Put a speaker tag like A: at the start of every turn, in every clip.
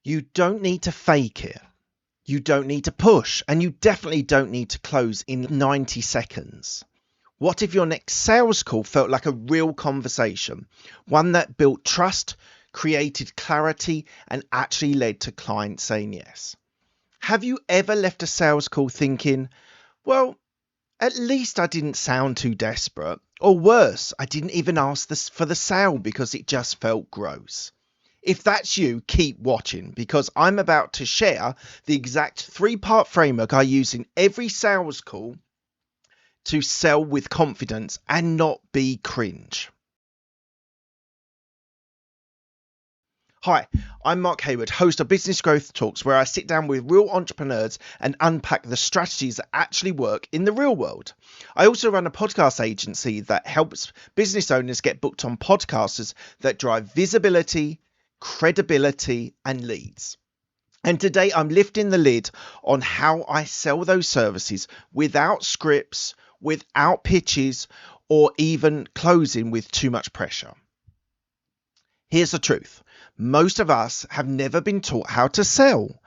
A: You don't need to fake it. You don't need to push, and you definitely don't need to close in 90 seconds. What if your next sales call felt like a real conversation, one that built trust, created clarity, and actually led to clients saying yes? Have you ever left a sales call thinking, well, at least I didn't sound too desperate, or worse, I didn't even ask for the sale because it just felt gross? If that's you, keep watching, because I'm about to share the exact 3-part framework I use in every sales call to sell with confidence and not be cringe. Hi, I'm Mark Hayward, host of Business Growth Talks, where I sit down with real entrepreneurs and unpack the strategies that actually work in the real world. I also run a podcast agency that helps business owners get booked on podcasters that drive visibility, credibility, and leads. And today I'm lifting the lid on how I sell those services without scripts, without pitches, or even closing with too much pressure. Here's the truth. Most of us have never been taught how to sell,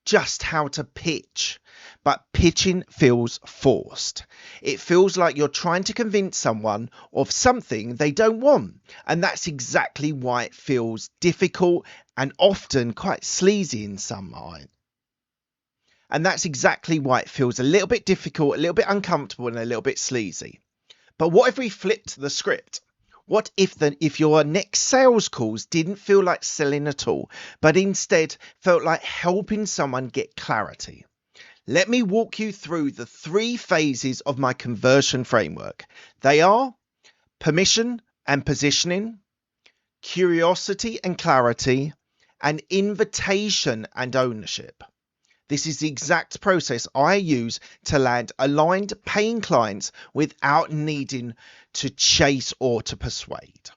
A: just how to pitch. But pitching feels forced. It feels like you're trying to convince someone of something they don't want. And that's exactly why it feels difficult and often quite sleazy in some mind. And that's exactly why it feels a little bit difficult, a little bit uncomfortable, and a little bit sleazy. But what if we flipped the script? What if your next sales calls didn't feel like selling at all, but instead felt like helping someone get clarity? Let me walk you through the 3 phases of my conversion framework. They are permission and positioning, curiosity and clarity, and invitation and ownership. This is the exact process I use to land aligned paying clients without needing to chase or to persuade.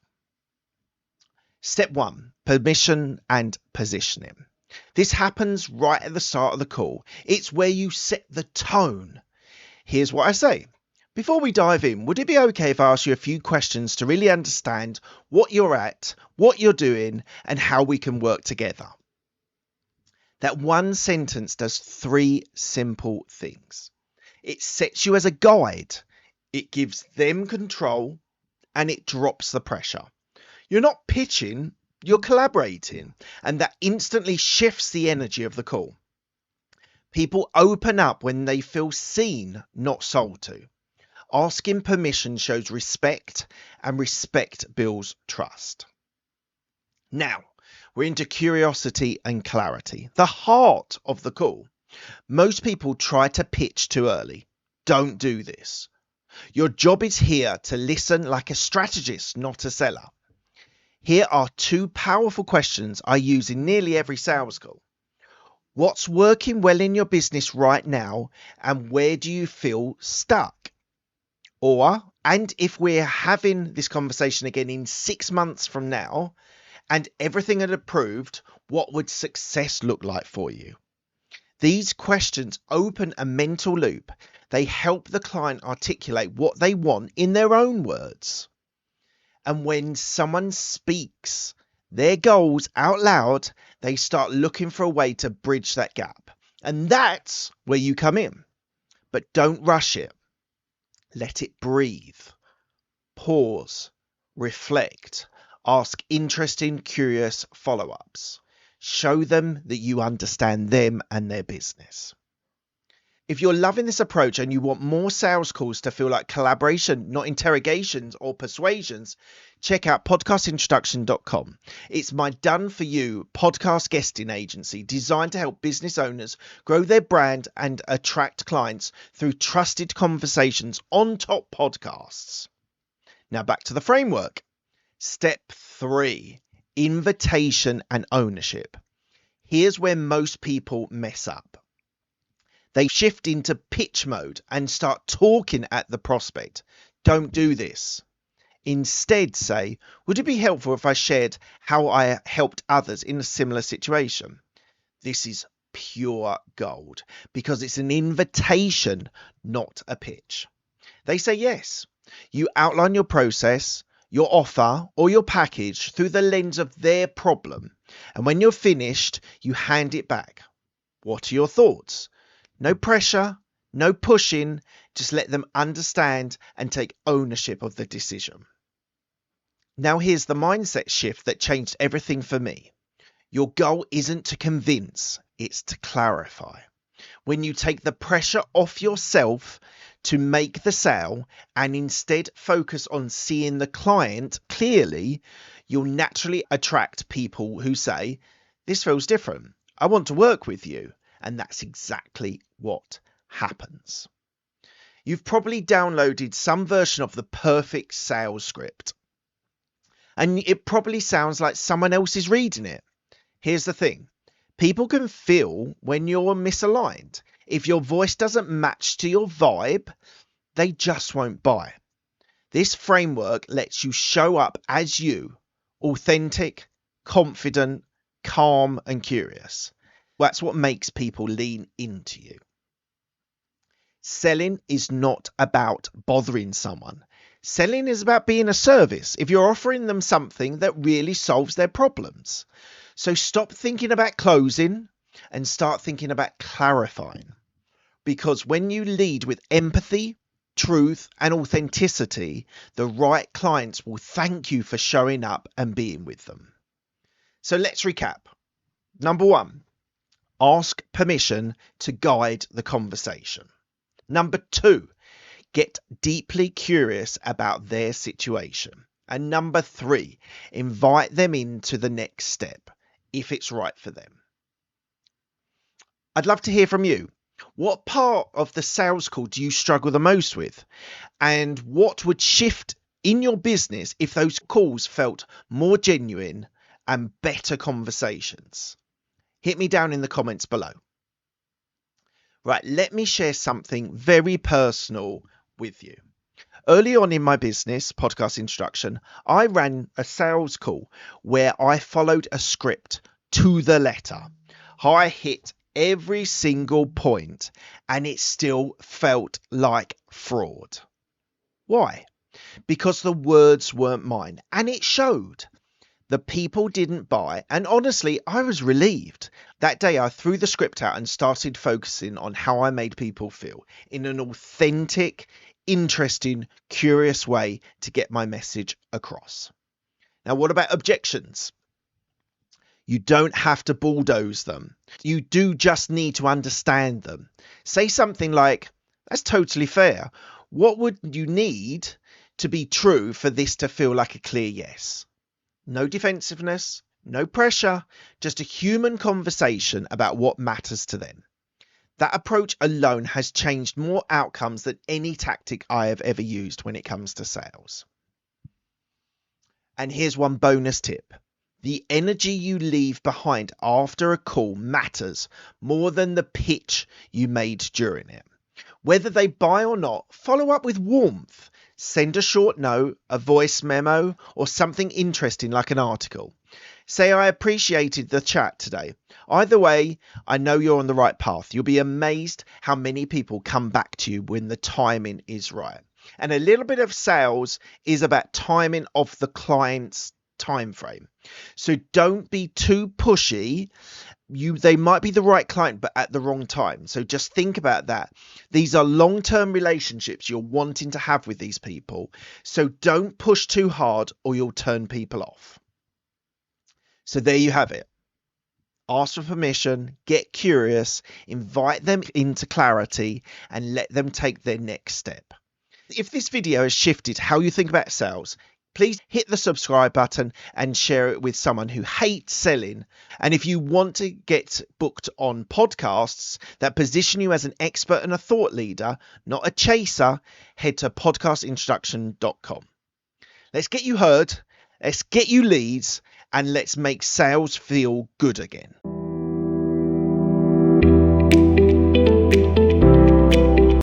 A: Step 1, permission and positioning. This happens right at the start of the call. It's where you set the tone. Here's what I say. Before we dive in, would it be okay if I ask you a few questions to really understand what you're at, what you're doing, and how we can work together? That one sentence does 3 simple things. It sets you as a guide, it gives them control, and it drops the pressure. You're not pitching, you're collaborating, and that instantly shifts the energy of the call. People open up when they feel seen, not sold to. Asking permission shows respect, and respect builds trust. Now, we're into curiosity and clarity, the heart of the call. Most people try to pitch too early. Don't do this. Your job is here to listen like a strategist, not a seller. Here are 2 powerful questions I use in nearly every sales call. What's working well in your business right now, and where do you feel stuck? And if we're having this conversation again in 6 months from now, and everything had approved, what would success look like for you? These questions open a mental loop. They help the client articulate what they want in their own words. And when someone speaks their goals out loud, they start looking for a way to bridge that gap. And that's where you come in. But don't rush it. Let it breathe. Pause. Reflect. Ask interesting, curious follow-ups. Show them that you understand them and their business. If you're loving this approach and you want more sales calls to feel like collaboration, not interrogations or persuasions, check out podcastintroduction.com. It's my done-for-you podcast guesting agency designed to help business owners grow their brand and attract clients through trusted conversations on top podcasts. Now back to the framework. Step 3, invitation and ownership. Here's where most people mess up. They shift into pitch mode and start talking at the prospect. Don't do this. Instead say, would it be helpful if I shared how I helped others in a similar situation? This is pure gold because it's an invitation, not a pitch. They say yes. You outline your process, your offer, or your package through the lens of their problem. And when you're finished, you hand it back. What are your thoughts? No pressure, no pushing, just let them understand and take ownership of the decision. Now here's the mindset shift that changed everything for me. Your goal isn't to convince, it's to clarify. When you take the pressure off yourself to make the sale and instead focus on seeing the client clearly, you'll naturally attract people who say, "This feels different. I want to work with you." And that's exactly what happens. You've probably downloaded some version of the perfect sales script, and it probably sounds like someone else is reading it. Here's the thing. People can feel when you're misaligned. If your voice doesn't match to your vibe, they just won't buy. This framework lets you show up as you, authentic, confident, calm, and curious. That's what makes people lean into you. Selling is not about bothering someone. Selling is about being a service. If you're offering them something that really solves their problems. So stop thinking about closing and start thinking about clarifying. Because when you lead with empathy, truth, and authenticity, the right clients will thank you for showing up and being with them. So let's recap. Number 1, ask permission to guide the conversation. Number 2, get deeply curious about their situation. And number 3, invite them into the next step if it's right for them. I'd love to hear from you. What part of the sales call do you struggle the most with? And what would shift in your business if those calls felt more genuine and better conversations? Hit me down in the comments below. Right, let me share something very personal with you. Early on in my business, podcast introduction, I ran a sales call where I followed a script to the letter. I hit every single point and it still felt like fraud. Why? Because the words weren't mine and it showed. The people didn't buy, and honestly, I was relieved. That day, I threw the script out and started focusing on how I made people feel in an authentic, interesting, curious way to get my message across. Now, what about objections? You don't have to bulldoze them. You do just need to understand them. Say something like, "That's totally fair. What would you need to be true for this to feel like a clear yes?" No defensiveness, no pressure, just a human conversation about what matters to them. That approach alone has changed more outcomes than any tactic I have ever used when it comes to sales. And here's one bonus tip. The energy you leave behind after a call matters more than the pitch you made during it. Whether they buy or not, follow up with warmth. Send a short note, a voice memo, or something interesting like an article. Say, "I appreciated the chat today. Either way, I know you're on the right path." You'll be amazed how many people come back to you when the timing is right. And a little bit of sales is about timing of the client's time frame. So don't be too pushy. They might be the right client, but at the wrong time. So just think about that. These are long-term relationships you're wanting to have with these people. So don't push too hard or you'll turn people off. So there you have it. Ask for permission, get curious, invite them into clarity, and let them take their next step. If this video has shifted how you think about sales, please hit the subscribe button and share it with someone who hates selling. And if you want to get booked on podcasts that position you as an expert and a thought leader, not a chaser, head to podcastintroduction.com. Let's get you heard, let's get you leads, and let's make sales feel good again.